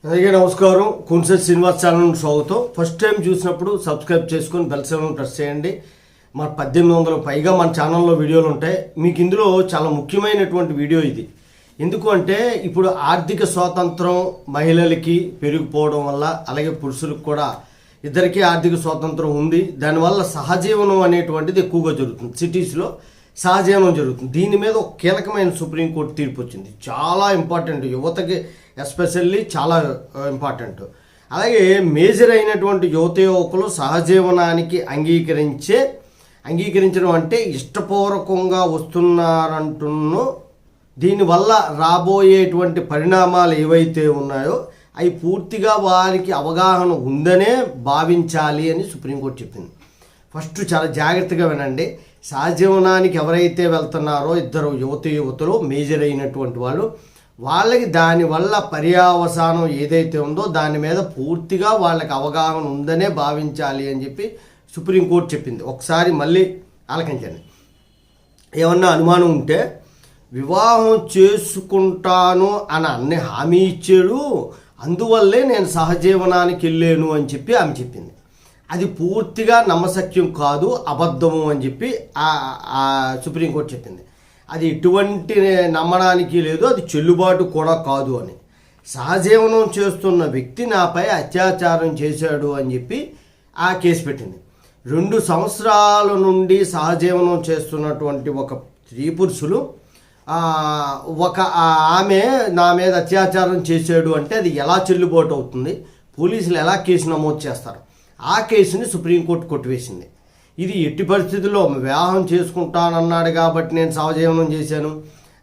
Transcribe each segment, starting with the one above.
అందరికీ నమస్కారం. కున్సెట్ శ్రీనివాస్ ఛానల్ స్వాగతం. ఫస్ట్ టైం చూసినప్పుడు సబ్స్క్రైబ్ చేసుకొని బెల్ సింబల్ ప్రెస్ చేయండి. మన 1800 పైగా మన ఛానల్లో వీడియోలు ఉంటాయి. మీకు ఇందులో చాలా ముఖ్యమైనటువంటి వీడియో ఇది. ఎందుకు అంటే ఇప్పుడు ఆర్థిక స్వాతంత్రం మహిళలకి పెరిగిపోవడం వల్ల, అలాగే పురుషులకు కూడా ఇద్దరికీ ఆర్థిక స్వాతంత్రం ఉంది. దానివల్ల సహజీవనం అనేటువంటిది ఎక్కువగా జరుగుతుంది. సిటీస్లో సహజీవనం జరుగుతుంది. దీని మీద ఒక కీలకమైన సుప్రీంకోర్టు తీర్పు వచ్చింది. చాలా ఇంపార్టెంట్, యువతకి ఎస్పెషల్లీ చాలా ఇంపార్టెంట్. అలాగే మేజర్ అయినటువంటి యువకులు సహజీవనానికి అంగీకరించడం అంటే ఇష్టపూర్వకంగా వస్తున్నారంటున్నో, దీనివల్ల రాబోయేటువంటి పరిణామాలు ఏవైతే ఉన్నాయో అవి పూర్తిగా వారికి అవగాహన ఉందనే భావించాలి అని సుప్రీంకోర్టు చెప్పింది. ఫస్ట్ చాలా జాగ్రత్తగా వినండి. సహజీవనానికి ఎవరైతే వెళ్తున్నారో ఇద్దరు యువతులు మేజర్ అయినటువంటి వాళ్ళకి దానివల్ల పర్యావసానం ఏదైతే ఉందో దాని మీద పూర్తిగా వాళ్ళకి అవగాహన ఉందనే భావించాలి అని చెప్పి సుప్రీంకోర్టు చెప్పింది. ఒకసారి మళ్ళీ ఆలకించండి. ఏమన్నా అనుమానం ఉంటే వివాహం చేసుకుంటాను అని అన్ని హామీ ఇచ్చాడు, అందువల్లే నేను సహజీవనానికి వెళ్ళాను అని చెప్పి ఆమె చెప్పింది. అది పూర్తిగా నమ్మశక్యం కాదు, అబద్ధము అని చెప్పి సుప్రీంకోర్టు చెప్పింది. అది ఎటువంటి నమ్మడానికి లేదు, అది చెల్లుబాటు కూడా కాదు అని. సహజీవనం చేస్తున్న వ్యక్తి నాపై అత్యాచారం చేశాడు అని చెప్పి ఆ కేసు పెట్టింది. 2 సంవత్సరాల నుండి సహజీవనం చేస్తున్నటువంటి ఒక స్త్రీ పురుషులు ఆమె నా మీద అత్యాచారం చేశాడు అంటే అది ఎలా చెల్లుబాటు అవుతుంది? పోలీసులు ఎలా కేసు నమోదు చేస్తారు? ఆ కేసుని సుప్రీంకోర్టు కొట్టివేసింది. ఇది ఎట్టి పరిస్థితుల్లో వివాహం చేసుకుంటానన్నాడు కాబట్టి నేను సహజీవనం చేశాను,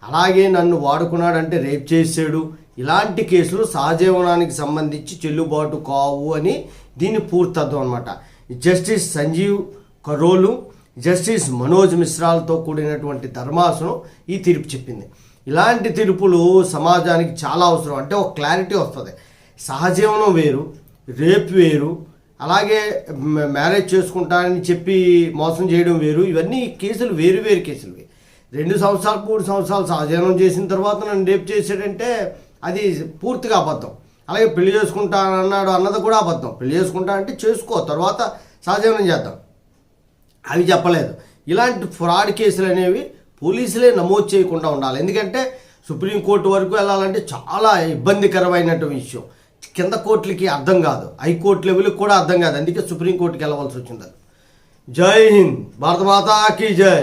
అలాగే నన్ను వాడుకున్నాడంటే రేప్ చేసాడు, ఇలాంటి కేసులు సహజీవనానికి సంబంధించి చెల్లుబాటు కావు అని దీన్ని పూర్తర్థం అనమాట. జస్టిస్ సంజీవ్ కరోలు, జస్టిస్ మనోజ్ మిశ్రాలతో కూడినటువంటి ధర్మాసనం ఈ తీర్పు చెప్పింది. ఇలాంటి తీర్పులు సమాజానికి చాలా అవసరం. అంటే ఒక క్లారిటీ వస్తుంది. సహజీవనం వేరు, రేప్ వేరు, అలాగే మ్యారేజ్ చేసుకుంటానని చెప్పి మోసం చేయడం వేరు. ఇవన్నీ కేసులు వేరు కేసులు. 2 సంవత్సరాలు 3 సంవత్సరాలు సహజీవనం చేసిన తర్వాత నన్ను రేప్ చేశాడంటే అది పూర్తిగా అబద్ధం. అలాగే పెళ్లి చేసుకుంటానన్నాడు అన్నది కూడా అబద్ధం. పెళ్లి చేసుకుంటా అంటే చేసుకో, తర్వాత సహజీవనం చేద్దాం, అవి చెప్పలేదు. ఇలాంటి ఫ్రాడ్ కేసులు అనేవి పోలీసులే నమోదు చేయకుండా ఉండాలి. ఎందుకంటే సుప్రీంకోర్టు వరకు వెళ్ళాలంటే చాలా ఇబ్బందికరమైనటువంటి విషయం. కింద కోర్టులకి అర్థం కాదు, హైకోర్టు లెవెల్కి కూడా అర్థం కాదు. అందుకే సుప్రీంకోర్టుకి వెళ్ళవలసి వచ్చింది. జై హింద్, భారత మాతాకి జై.